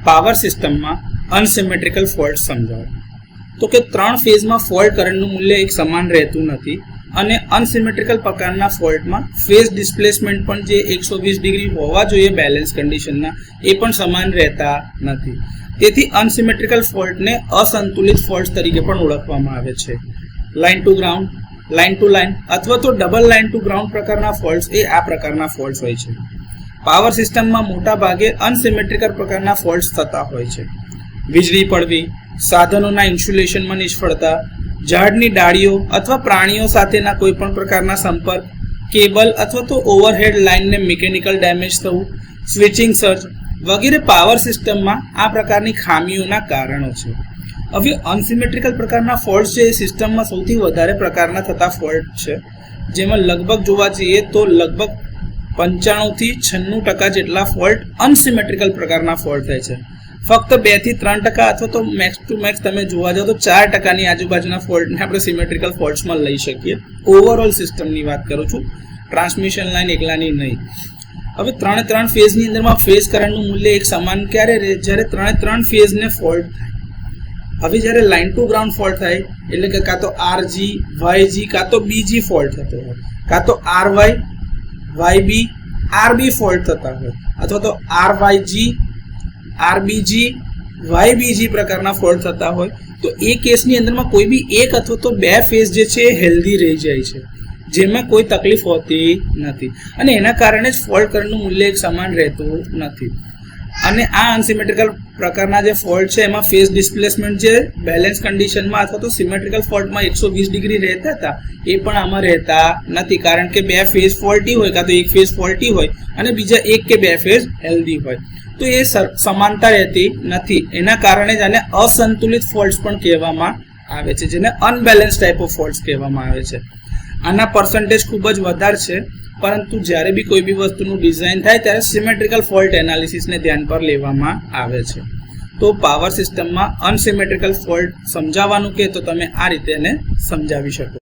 Power સિસ્ટમમાં unsymmetrical fault સમજાવો. તો કે 3 ફેઝમાં ફોલ્ટ કરંટનું મૂલ્ય એક સમાન રહેતું નથી અને અનસિમેટ્રિકલ પ્રકારના ફોલ્ટમાં ફેઝ ડિસ્પ્લેસમેન્ટ પણ જે 120 ડિગ્રી હોવા જોઈએ બેલેન્સ કન્ડિશનના એ પણ સમાન રહેતા નથી. તેથી અનસિમેટ્રિકલ ફોલ્ટને અસંતુલિત ફોલ્ટ તરીકે પણ ઓળખવામાં આવે છે. Line to ground, line to line અથવા તો ડબલ લાઇન ટુ ગ્રાઉન્ડ પ્રકારના ફોલ્ટ્સ એ આ પ્રકારના ફોલ્ટ્સ હોય છે. પાવર સિસ્ટમમાં મોટા ભાગે અનસિમેટ્રિકલ પ્રકારના ફોલ્ટ્સ થતા હોય છે. વીજળી પડવી, સાધનોના ઇન્સ્યુલેશનમાં નિષ્ફળતા, ઝાડની ડાળીઓ અથવા પ્રાણીઓ સાથેના કોઈ પણ પ્રકારના સંપર્ક, કેબલ અથવા તો ઓવરહેડ લાઇનને મિકેનિકલ ડેમેજ થવું, સ્વિચિંગ સર્જ વગેરે પાવર સિસ્ટમમાં આ પ્રકારની ખામીઓના કારણો છે. હવે અનસિમેટ્રિકલ પ્રકારના ફોલ્ટ છે એ સિસ્ટમમાં સૌથી વધારે પ્રકારના થતા ફોલ્ટ છે, જેમાં લગભગ જોવા જઈએ તો લગભગ 95 થી 96% જેટલા ફોલ્ટ અનસિમેટ્રિકલ પ્રકારના ફોલ્ટ થાય છે. ફક્ત 2 થી 3% અથવા તો મેક્સ ટુ મેક્સ તમે જોવા જાઓ તો 4% ની આજુબાજુના ફોલ્ટને આપણે સિમેટ્રિકલ ફોલ્ટ્સમાં લઈ શકીએ. ઓવરઓલ સિસ્ટમની વાત કરું છું, ટ્રાન્સમિશન લાઇન એકલાની નહીં. હવે 3 ફેઝની અંદરમાં ફેઝ કરંટનું મૂલ્ય એક સમાન ક્યારે રહે? જ્યારે 3 ફેઝને ફોલ્ટ થાય. હવે જ્યારે લાઇન ટુ ગ્રાઉન્ડ ફોલ્ટ થાય એટલે કે કાં તો RG, YG કાં તો BG ફોલ્ટ થતો હોય, કાં તો RY, YB, RB ફોલ્ટ થતા હોય અથવા તો RYG, RBG, YBG પ્રકારના ફોલ્ટ થતા હોય તો એ કેસની અંદરમાં કોઈ બી એક અથવા તો 2 ફેઝ જે છે એ હેલ્ધી રહી જાય છે, જેમાં કોઈ તકલીફ હોતી નથી અને એના કારણે જ ફોલ્ટ કરંટનું મૂલ્ય એક સમાન રહેતું નથી. અને આ અનસિમેટ્રિકલ પ્રકારના જે ફોલ્ટ છે એમાં ફેઝ ડિસ્પ્લેસમેન્ટ જે બેલેન્સ કન્ડિશનમાં અથવા તો સિમેટ્રિકલ ફોલ્ટમાં 120 ડિગ્રી રહેતા હતા એ પણ આમાં રહેતા નથી, કારણ કે 2 ફેઝ ફોલ્ટી હોય કાં તો એક ફેઝ ફોલ્ટી હોય અને બીજા 1 કે 2 ફેઝ હેલ્ધી હોય તો એ સમાનતા રહેતી નથી. એના કારણે જ આને અસંતુલિત ફોલ્ટ્સ પણ કહેવામાં આવે છે, જેને અનબેલેન્સ ટાઈપ ઓફ ફોલ્ટ્સ કહેવામાં આવે છે. આના પર્સન્ટેજ ખૂબ જ વધારે છે, પરંતુ જ્યારે બી કોઈ બી વસ્તુનું ડિઝાઇન થાય ત્યારે સિમેટ્રિકલ ફોલ્ટ એનાલિસિસને ધ્યાન પર લેવામાં આવે છે. તો પાવર સિસ્ટમમાં અનસિમેટ્રિકલ ફોલ્ટ સમજાવવાનું કે તો તમે આ રીતે એને સમજાવી શકો.